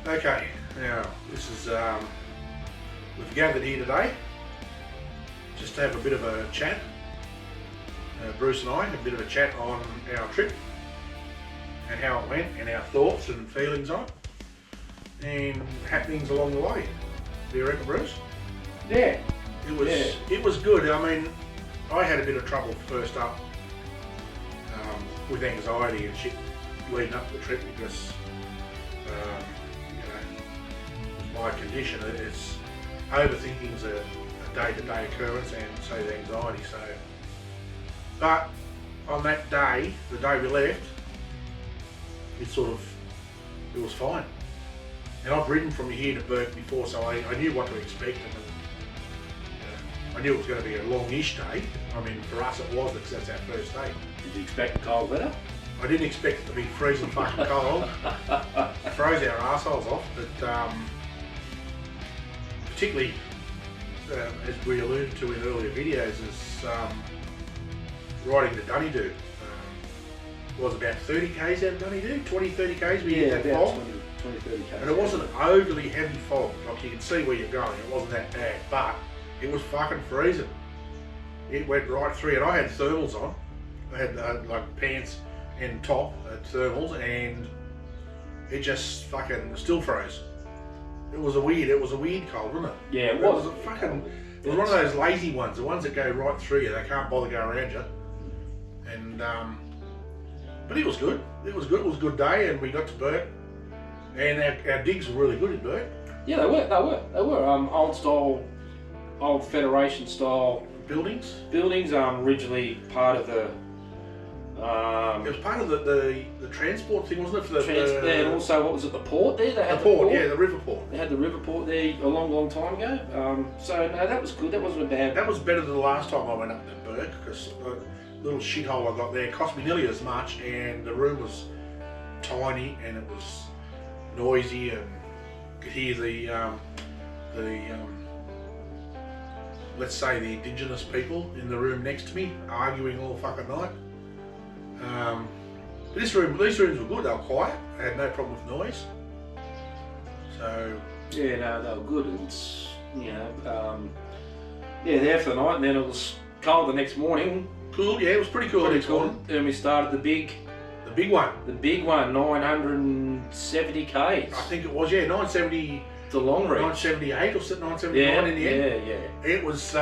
Okay, now this is we've gathered here today just to have a bit of a chat. Bruce and I have a bit of a chat on our trip and how it went and our thoughts and feelings on it and happenings along the way. Do you reckon, Bruce? Yeah. It was good. I mean, I had a bit of trouble first up with anxiety and shit leading up to the trip because my condition. It's overthinking's a day-to-day occurrence, and so is anxiety. So, but on that day, the day we left, it was fine. And I've ridden from here to Burke before, so I knew what to expect, and I knew it was going to be a longish day. I mean, for us it was because that's our first day. Did you expect cold weather? I didn't expect it to be freezing fucking cold. It froze our arseholes off, but particularly, as we alluded to in earlier videos, is riding the Dunedoo. Was about 30 k's out of Dunedoo, 20-30 k's. We hit that fog, 20-30 k's. and it wasn't overly heavy fog. Like you can see where you're going. It wasn't that bad, but it was fucking freezing. It went right through, and I had thermals on. I had like pants and top thermals, and it just fucking still froze. It was a weird cold, wasn't it? Yeah, it was. It was one of those lazy ones, the ones that go right through you. They can't bother going around you. And but it was good. It was good. It was a good day, and we got to Burke, and our digs were really good in Burke. Yeah, they were. Old style, old Federation style buildings. Originally part of the. It was part of the transport thing, wasn't it? For and also, what was it, the port there? They had the port, yeah, the river port. They had the river port there a long time ago. So, no, that was good. That wasn't a bad... That was better than the last time I went up to Burke, because the little shithole I got there cost me nearly as much, and the room was tiny, and it was noisy, and you could hear the let's say the indigenous people in the room next to me arguing all fucking night. But these rooms were good. They were quiet. I had no problem with noise. So yeah, no, they were good. And there for the night, and then it was cold the next morning. Cool, yeah, it was pretty cool the next morning. Then we started the big one. The big one, 970 k's. I think it was, yeah, 970. The long reach. 978 or 979 in the end. Yeah. It was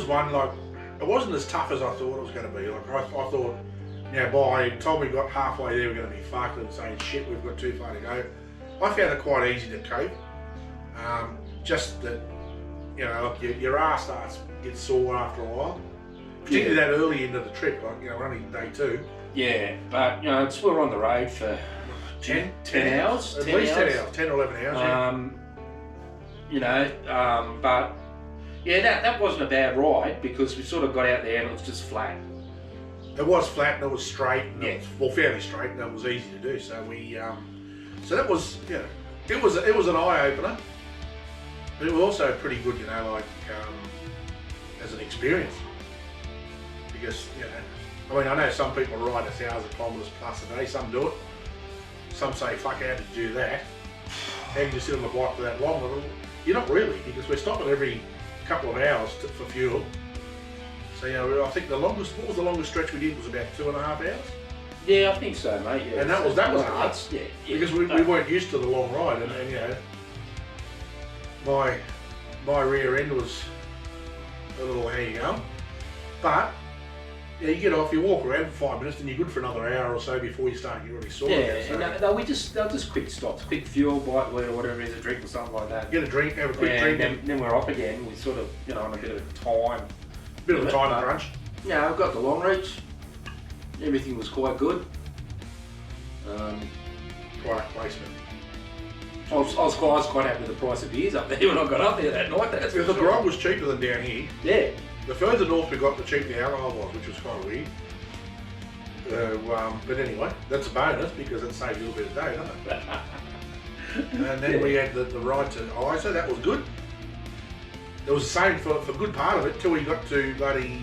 one like. It wasn't as tough as I thought it was going to be. Like I thought, by the time we got halfway there, we're going to be fucked and saying, shit, we've got too far to go. I found it quite easy to cope. Just that, your ass starts to get sore after a while. Particularly that early end of the trip, like, we're only day 2. Yeah, but, we were on the road for 10 hours. At least 10 hours, 10 or 11 hours, but... Yeah, that wasn't a bad ride because we sort of got out there and it was just flat. It was flat and it was straight, and it was, fairly straight, and it was easy to do. So we, so that was, it was an eye opener. But it was also pretty good, as an experience. Because I know some people ride 1,000 kilometres plus a day. Some do it. Some say, "Fuck, how did you do that? How can you sit on the bike for that long?" Well, you're not really, because we're stopping every couple of hours for fuel. So I think what was the longest stretch we did was about 2.5 hours. Yeah, I think so, mate. Yeah. And that was hard. Yeah. Because we weren't used to the long ride, and my rear end was a little hanging on. But you get off, you walk around for 5 minutes, and you're good for another hour or so before you start getting really sore. Yeah, so. And they're just quick stops, quick fuel, bite or whatever it is, a drink or something like that. Get a drink, have a quick drink. And then we're off again. We sort of, on a bit of a time. Bit of a time crunch. Yeah, I've got the long reach. Everything was quite good. Product placement. I was quite happy with the price of beers up there when I got up there that night. The grog was cheaper than down here. Yeah. The further north we got, the cheaper the alcohol was, which was kind of weird. But anyway, that's a bonus because it saves you a little bit of day, doesn't it? And then we had the ride to Isa, that was good. It was the same for a good part of it till we got to bloody,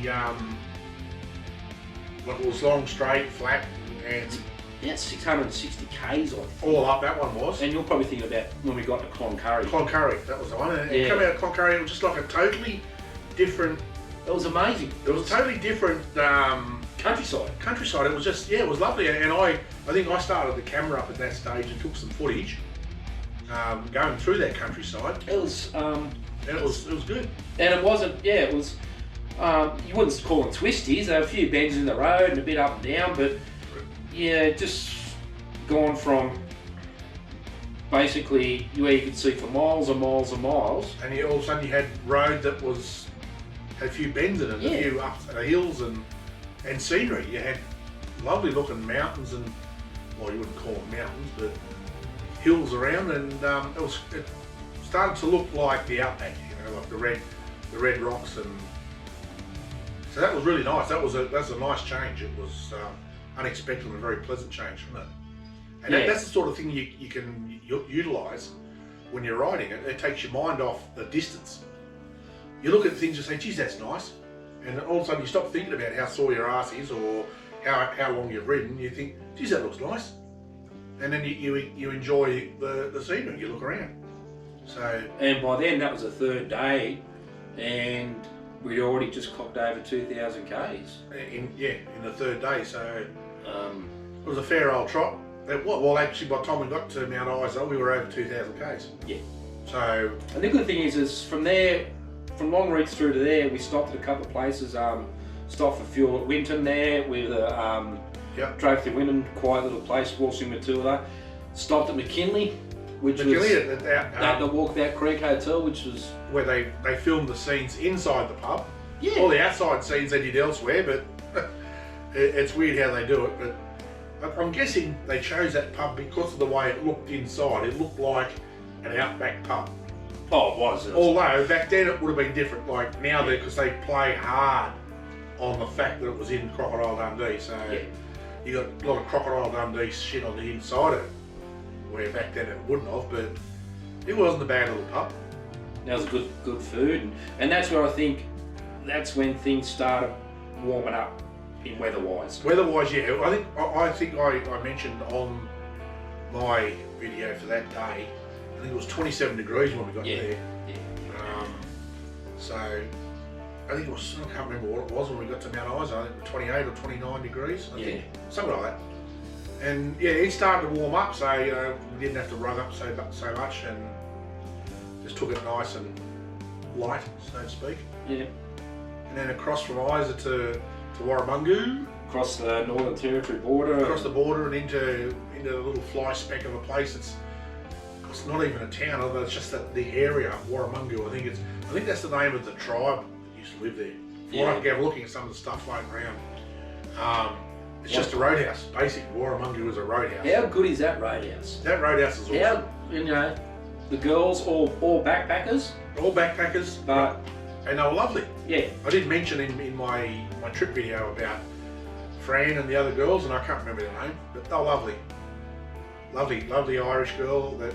it was long, straight, flat, and Yeah, 660 Ks, I think. All up, that one was. And you're probably thinking about when we got to Cloncurry. Cloncurry, that was the one. And coming out of Cloncurry, it was just like a totally different... It was amazing. It was totally different... Countryside. It was just, it was lovely. And I think I started the camera up at that stage and took some footage going through that countryside. It was... and it was good. And it wasn't, it was... you wouldn't call them twisties. There were a few bends in the road and a bit up and down, but yeah, just gone from basically where you could see for miles and miles and miles. And all of a sudden you had road that had a few bends in it, a few hills and scenery. You had lovely looking mountains and, well, you wouldn't call them mountains, but hills around, and it started to look like the Outback, like the red rocks, and so that was really nice. That's a nice change. It was unexpected and a very pleasant change, wasn't it? And that's the sort of thing you can utilise when you're riding it. It takes your mind off the distance. You look at things and say, geez, that's nice. And all of a sudden you stop thinking about how sore your ass is or how long you've ridden. You think, geez, that looks nice. And then you enjoy the scenery, you look around. So. And by then that was the third day, and we'd already just clocked over 2,000 Ks. In the third day, so it was a fair old trot. Well, actually, by the time we got to Mount Isa, we were over 2,000 Ks. Yeah. So. And the good thing is from there, from long routes through to there, we stopped at a couple of places. Stopped for fuel at Winton there with drove through Winton, quiet little place, Walsingham Matilda. Stopped at McKinley, which was at the Walkabout Creek Hotel, which was where they filmed the scenes inside the pub. Yeah. All the outside scenes they did elsewhere, but it's weird how they do it. But I'm guessing they chose that pub because of the way it looked inside. It looked like an Outback pub. Oh, it was. Although back then it would have been different. Like now, because they play hard on the fact that it was in Crocodile Dundee, so you got a lot of Crocodile Dundee shit on the inside of it, where back then it wouldn't have. But it wasn't a bad little pub. That was good food, and that's where I think that's when things started warming up in weather-wise. Weather-wise, yeah. I think I mentioned on my video for that day. I think it was 27 degrees when we got there. Yeah. So I think it was, I can't remember what it was when we got to Mount Isa. I think it was 28 or 29 degrees. I think something like that. And yeah, it started to warm up, so we didn't have to run up so much, and just took it nice and light, so to speak. Yeah. And then across from Isa to Warramungu. Across the Northern Territory border. Across the border and into a little fly speck of a place. It's not even a town, although it's just the area, Warramungu. I think that's the name of the tribe that used to live there. I can looking at some of the stuff floating around. It's just a roadhouse, basically. Warramungu is a roadhouse. How good is that roadhouse? That roadhouse is awesome. The girls all backpackers. All backpackers, and they were lovely. Yeah. I did mention in my trip video about Fran and the other girls, and I can't remember their name, but they were lovely. Lovely Irish girl that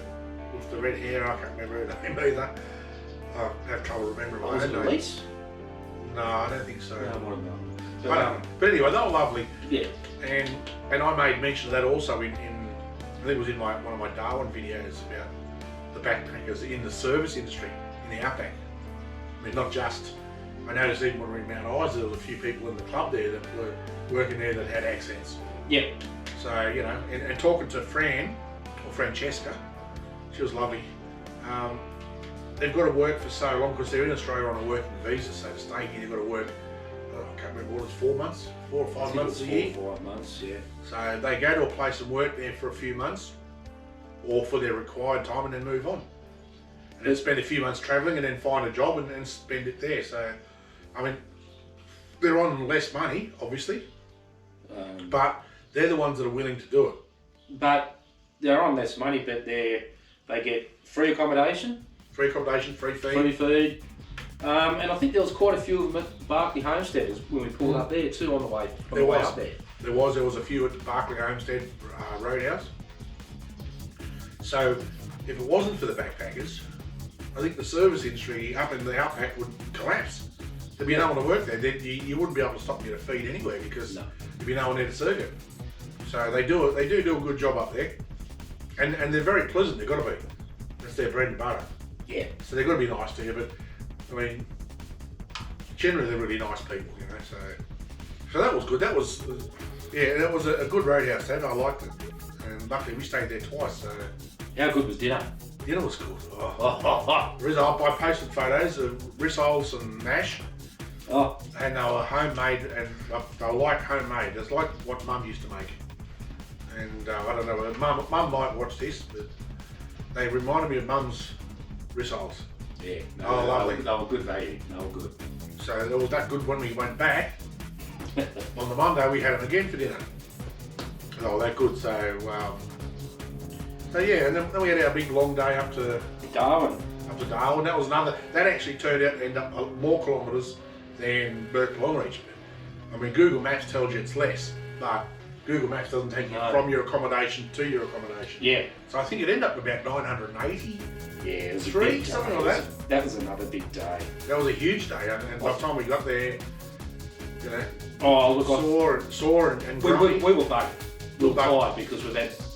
with the red hair. I can't remember her name either. I have trouble remembering my own name. Elise? No, I don't think so. No, I don't know. I don't know. But anyway, they were lovely. Yeah. And I made mention of that also in I think it was in one of my Darwin videos about the backpackers in the service industry in the Outback. I mean, not just. I noticed even when we were in Mount Isa, there was a few people in the club there that were working there that had accents. Yeah. So and talking to Fran or Francesca, she was lovely. They've got to work for so long because they're in Australia on a working visa, so to stay here they've got to work. I can't remember what it was, 4 months, 4 or 5 months a year. 4 or 5 months, yeah. So they go to a place and work there for a few months, or for their required time, and then move on. And then spend a few months travelling, and then find a job and then spend it there. So, I mean, they're on less money, obviously, but they're the ones that are willing to do it. But they're on less money, but they get free accommodation. Free accommodation, free feed. Free food. And I think there was quite a few of them at Barclay Homestead when we pulled up there too on the way up there. There was a few at the Barclay Homestead Roadhouse. So if it wasn't for the backpackers, I think the service industry up in the Outback would collapse. There'd be no one to work there. You wouldn't be able to stop and get a feed anywhere because there'd be no one there to serve it. So they do a good job up there, and they're very pleasant. They've got to be. That's their bread and butter. Yeah. So they've got to be nice to you. But I mean, generally they're really nice people, you know. So that was good. That was that was a good roadhouse. That I liked it, and luckily we stayed there twice. So how good was dinner? Dinner was good. I posted photos of rissoles and mash. Oh. And they were homemade, and they were like homemade. It's like what Mum used to make. And I don't know, Mum might watch this, but they reminded me of Mum's rissoles. Yeah, lovely. They were good value. They were good. So it was that good when we went back. On the Monday we had them again for dinner. They were that good. So yeah, and then we had our big long day up to Darwin. That was another. That actually turned out to end up more kilometres than Burke Longreach. I mean, Google Maps tells you it's less, but Google Maps doesn't take you from your accommodation to your accommodation. Yeah. So I think it ended up about 980. Yeah, it was something like that. That was another big day. That was a huge day, and by the time we got there, you know, sore and grumpy. We were bugged. We were tired because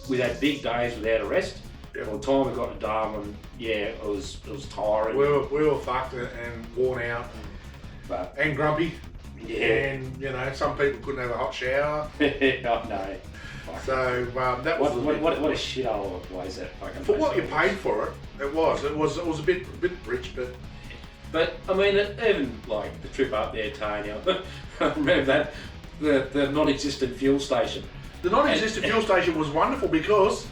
we've had big days without a rest. Yeah. By the time we got to Darwin, it was tiring. We were fucked and worn out and grumpy. Yeah. And you know, some people couldn't have a hot shower. Oh no. So that was what a shithole of a place that fucking. For what you paid for it, it was a bit rich, but I mean, even like the trip up there, Tony. I remember that the non-existent fuel station. The non-existent fuel station was wonderful because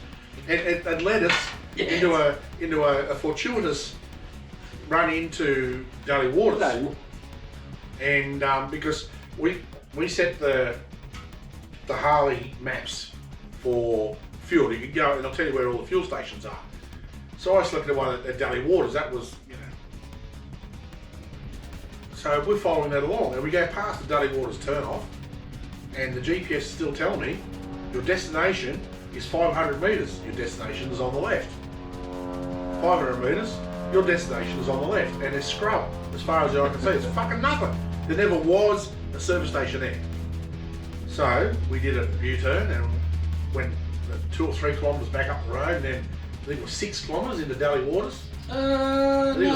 it led us into a fortuitous run into Daly Waters. No. And because we set the Harley maps for fuel, you could go and I'll tell you where all the fuel stations are. So I selected one at Daly Waters. That was, you know. So we're following that along, and we go past the Daly Waters turnoff, and the GPS is still telling me your destination is 500 metres. Your destination is on the left. 500 metres. Your destination is on the left, and it's scrub as far as I can see. It's fucking nothing. There never was a service station there. So we did a U-turn and went 2 or 3 kilometres back up the road, and then I think it was 6 kilometres into Daly Waters. I think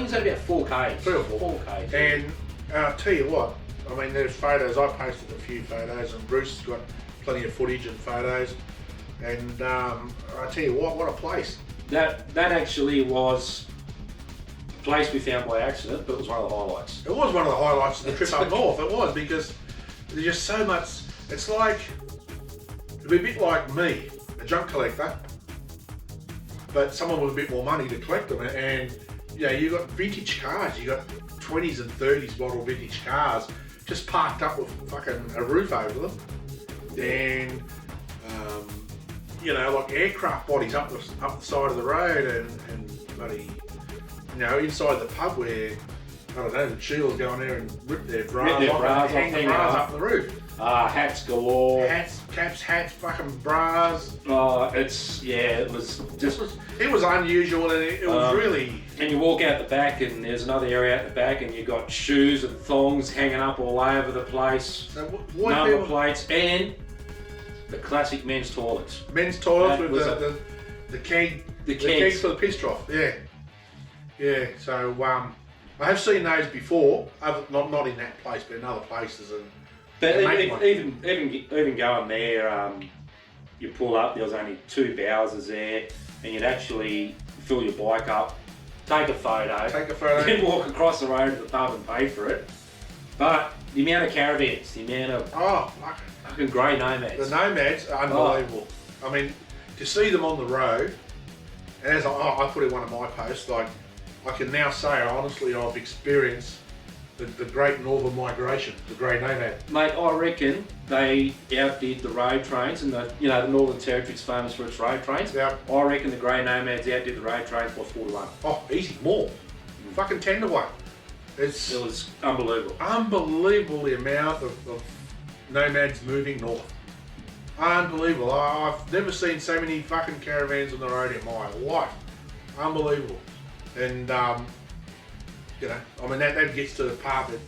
it's only about 4K. 3 or 4. 4K. And I'll tell you what, I mean, there's photos. I posted a few photos, and Bruce has got plenty of footage and photos. And I tell you what a place. That actually was a place we found by accident, but it was one of the highlights. It was one of the highlights of the trip up north. It was, because there's just so much. It's like, it'd be a bit like me, a junk collector, but someone with a bit more money to collect them. And you know, you got vintage cars. You got 20s and 30s model vintage cars just parked up with fucking a roof over them, and you know, like aircraft bodies up the side of the road, and bloody, you know, inside the pub where, I don't know, the Shields go in there and rip their bras off and hang the bras up the roof. Hats galore. Hats, caps, hats, fucking bras. It was just... It was unusual, and it was really... And you walk out the back, and there's another area out the back, and you've got shoes and thongs hanging up all over the place. So number plates, and the classic men's toilets. Men's toilets with the kegs for the piss trough. Yeah. So I have seen those before, not in that place, but in other places. But even going there, you pull up. There was only 2 Bowsers there, and you'd actually fill your bike up, take a photo, then walk across the road to the pub and pay for it. But the amount of caravans, the amount of fucking grey nomads. The nomads are unbelievable. I mean, to see them on the road, and as I put in one of my posts, like, I can now say honestly I've experienced the great northern migration, the grey nomad. Mate, I reckon they outdid the road trains, and the Northern Territory's famous for its road trains. Yeah. I reckon the grey nomads outdid the road trains by 4 to 1. Oh, easy, more. Fucking 10 to 1. It was unbelievable. Unbelievable the amount of nomads moving north. Unbelievable. I've never seen so many fucking caravans on the road in my life. Unbelievable. And you know, I mean, that gets to the part that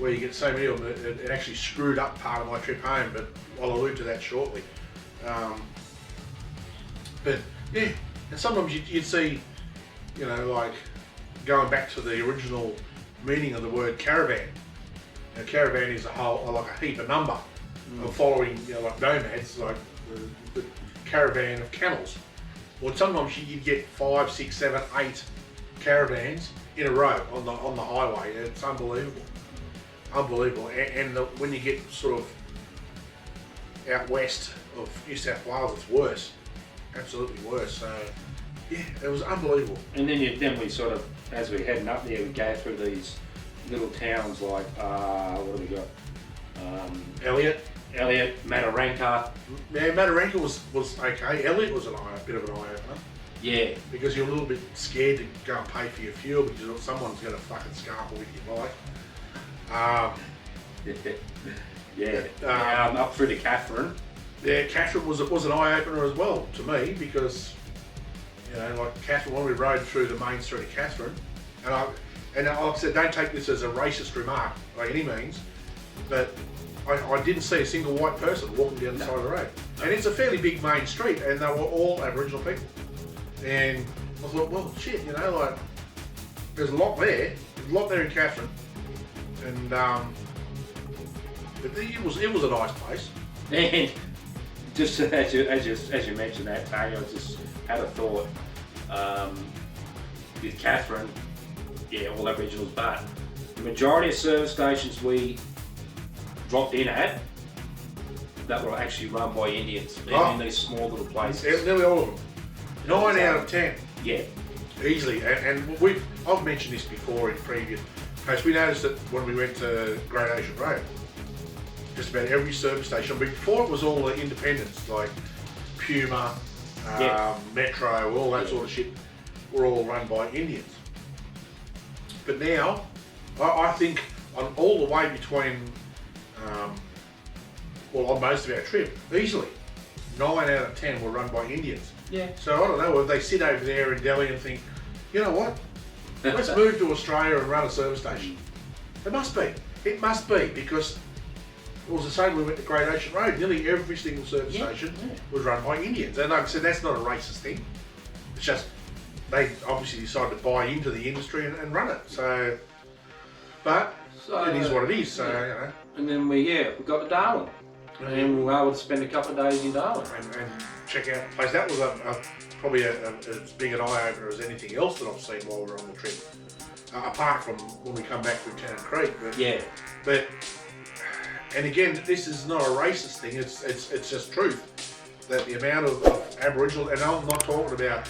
where you get so many of them, it actually screwed up part of my trip home, but I'll allude to that shortly. But yeah, and sometimes you'd see, you know, like going back to the original meaning of the word caravan. Now, caravan is like a heap, a number of following, you know, like nomads, like the caravan of camels. Well, sometimes you'd get 5, 6, 7, 8 caravans in a row on the highway. It's unbelievable, unbelievable. And when you get sort of out west of New South Wales, it's worse, absolutely worse. So yeah, it was unbelievable. And then we sort of, as we're heading up there, we go through these little towns like what do we got? Elliot, Mataranka. Yeah, Mataranka was okay. Elliot was a bit of an eye opener. Yeah. Because you're a little bit scared to go and pay for your fuel because someone's going to fucking scarper with your bike. Up through to Catherine. Yeah, Catherine was an eye opener as well to me because, you know, like Catherine, when we rode through the main street of Catherine, and like I said, don't take this as a racist remark by any means, but I didn't see a single white person walking down the side of the road. And it's a fairly big main street, and they were all Aboriginal people. And I thought, well, shit, you know, like, there's a lot there. There's a lot there in Catherine. And, but it was a nice place. And just as you mentioned that, Tony, I just had a thought. With Catherine, yeah, all Aboriginals, but the majority of service stations we dropped in at that were actually run by Indians, in these small little places. Nearly all of them. 9 out of 10. Yeah. Easily. And I've mentioned this before in previous posts. We noticed that when we went to Great Ocean Road, just about every service station, before it was all the independents like Puma, Metro, all that sort of shit, were all run by Indians. But now, I think on all the way between, on most of our trip, easily, 9 out of 10 were run by Indians. Yeah. So I don't know, if they sit over there in Delhi and think, you know what, let's move to Australia and run a service station. It must be, because it was the same when we went to Great Ocean Road. Nearly every single service station was run by Indians. And like I said, that's not a racist thing. It's just, they obviously decided to buy into the industry and run it. So, but it is what it is. So, you know. And then we got to Darwin. And we were able to spend a couple of days in Darwin. And check out the place. That was probably as big an eye opener as anything else that I've seen while we were on the trip. Apart from when we come back through Tennant Creek. But and again, this is not a racist thing. It's just truth. That the amount of Aboriginal, and I'm not talking about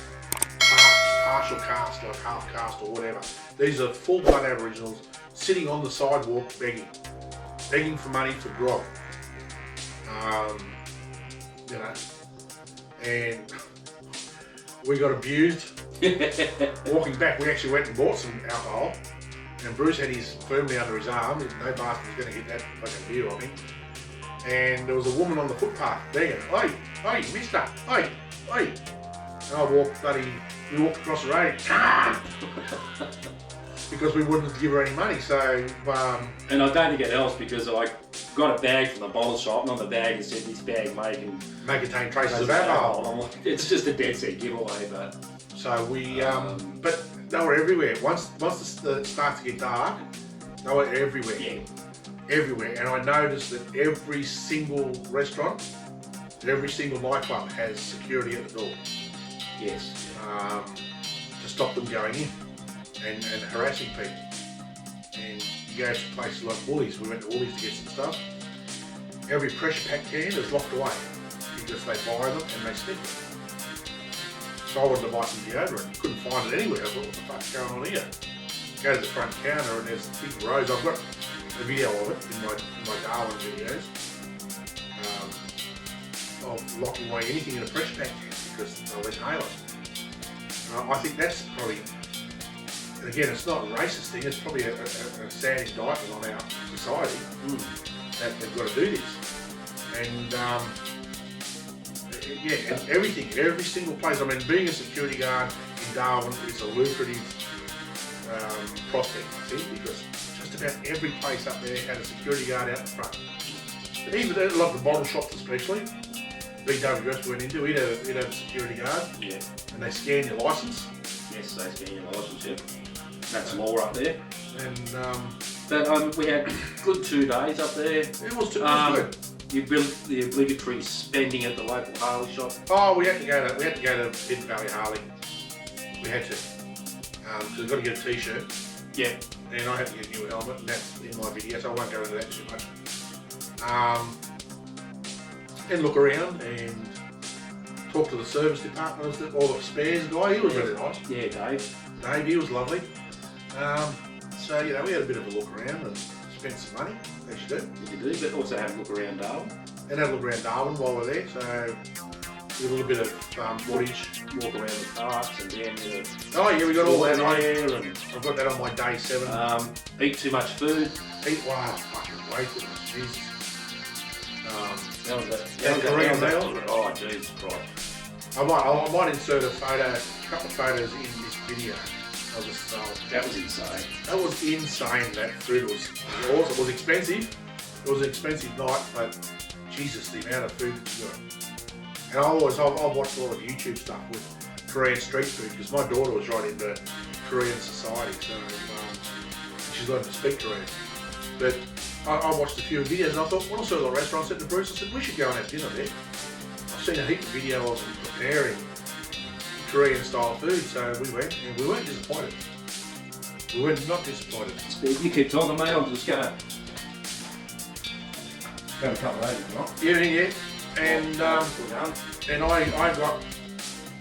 partial caste, like half caste or whatever. These are full-blood Aboriginals sitting on the sidewalk begging for money for grog. You know, and we got abused. Walking back, we actually went and bought some alcohol, and Bruce had his firmly under his arm. No bastard was going to get that fucking beer on him. And there was a woman on the footpath begging, "Hey, mister, hey." And we walked across the road because we wouldn't give her any money. So, and I don't think it helps because I got a bag from the bottle shop, and on the bag it said this bag may contain traces of alcohol. I'm like, it's just a dead set giveaway, but. So we, but they were everywhere. Once it starts to get dark, they were everywhere. Yeah. Everywhere. And I noticed that every single restaurant, every single nightclub has security at the door. Yes. To stop them going in and harassing people. And you go to places like Woolies. We went to Woolies to get some stuff. Every pressure pack can is locked away because they buy them and they stick them. So I wanted to buy some deodorant. Couldn't find it anywhere. I thought, what the fuck's going on here? Go to the front counter and there's big rows. I've got a video of it in my Darwin videos. Of locking away anything in a pressure pack can because they'll inhale it. I think that's probably, and again, it's not a racist thing. It's probably a sad indictment on our society that they've got to do this. And and everything, every single place. I mean, being a security guard in Darwin is a lucrative prospect, I think, because just about every place up there had a security guard out the front. And even a lot of the bottle shops especially, BWS went into, he'd have a security guard. Yeah. And they scan your licence. Yes, they scan your licence, yeah. That's law up there. And but we had good 2 days up there. It was good. You built the obligatory spending at the local Harley shop. Oh, we had to go to Hidden Valley Harley. We had to. So we've got to get a t-shirt. Yeah. And I had to get a new helmet, and that's in my video, so I won't go into that too much. And look around and talk to the service department, or the spares guy. He was really nice. Yeah, Dave. Dave, he was lovely. So we had a bit of a look around and spent some money, as you do. You do, but also have a look around Darwin. And had a look around Darwin while we're there. So a little bit of footage. Walk around the parks and down the. Oh yeah, we got all that there, and I've got that on my day 7. Eat too much food. Wow, fucking wasted. Jesus. That was it. That Korean meal. Oh Jesus Christ. I might insert a couple of photos in this video. That was insane. That was insane. That food was awesome. It was expensive. It was an expensive night, but Jesus, the amount of food that you got. And I've watched a lot of YouTube stuff with Korean street food because my daughter was right into Korean society, so she's learned to speak Korean. But I watched a few videos and I thought, when I saw the restaurant, I said to Bruce, I said, we should go and have dinner there. I've seen a heap of video of them preparing Korean style food, so we went and we weren't disappointed. We were not disappointed. You keep talking, mate, I'm just going to a couple of days, right? Yeah. And I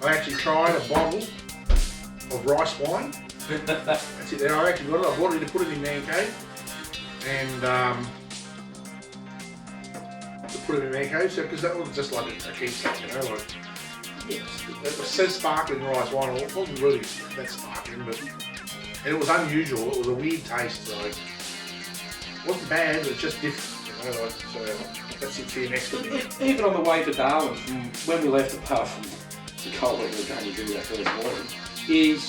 actually tried a bottle of rice wine. That's it there, I actually got it. I bought it to put it in man cave. And to put it in man cave, so because that was just like a keepsake, like. Yes. It says sparkling rice wine. It wasn't really that sparkling, but and it was unusual. It was a weird taste. Like, it wasn't bad, but it's just different. Like, so that's it for your next video. Even on the way to Darwin, from when we left, apart from the cold weather going to do that first morning, is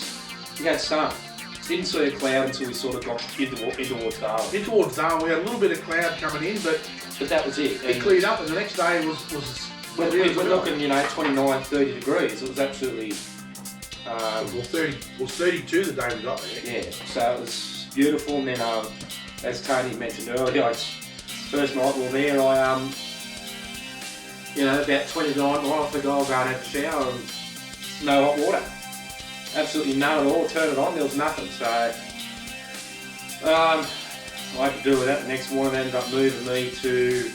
we had sun. Didn't see a cloud until we sort of got in towards Darwin. In towards Darwin, we had a little bit of cloud coming in, but that was it. It cleared up, and the next day was we're looking, 29, 30 degrees. It was absolutely. It was 32 the day we got there. Yeah, so it was beautiful. And then, as Tony mentioned earlier, first night we were there, about 29 miles ago, I'll go and have a shower and no hot water. Absolutely none at all. Turn it on, there was nothing. So I had to deal with that. The next morning, they ended up moving me to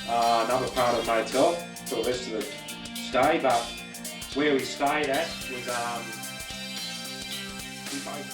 another part of the motel for the rest of the stay. But where we stayed at was we both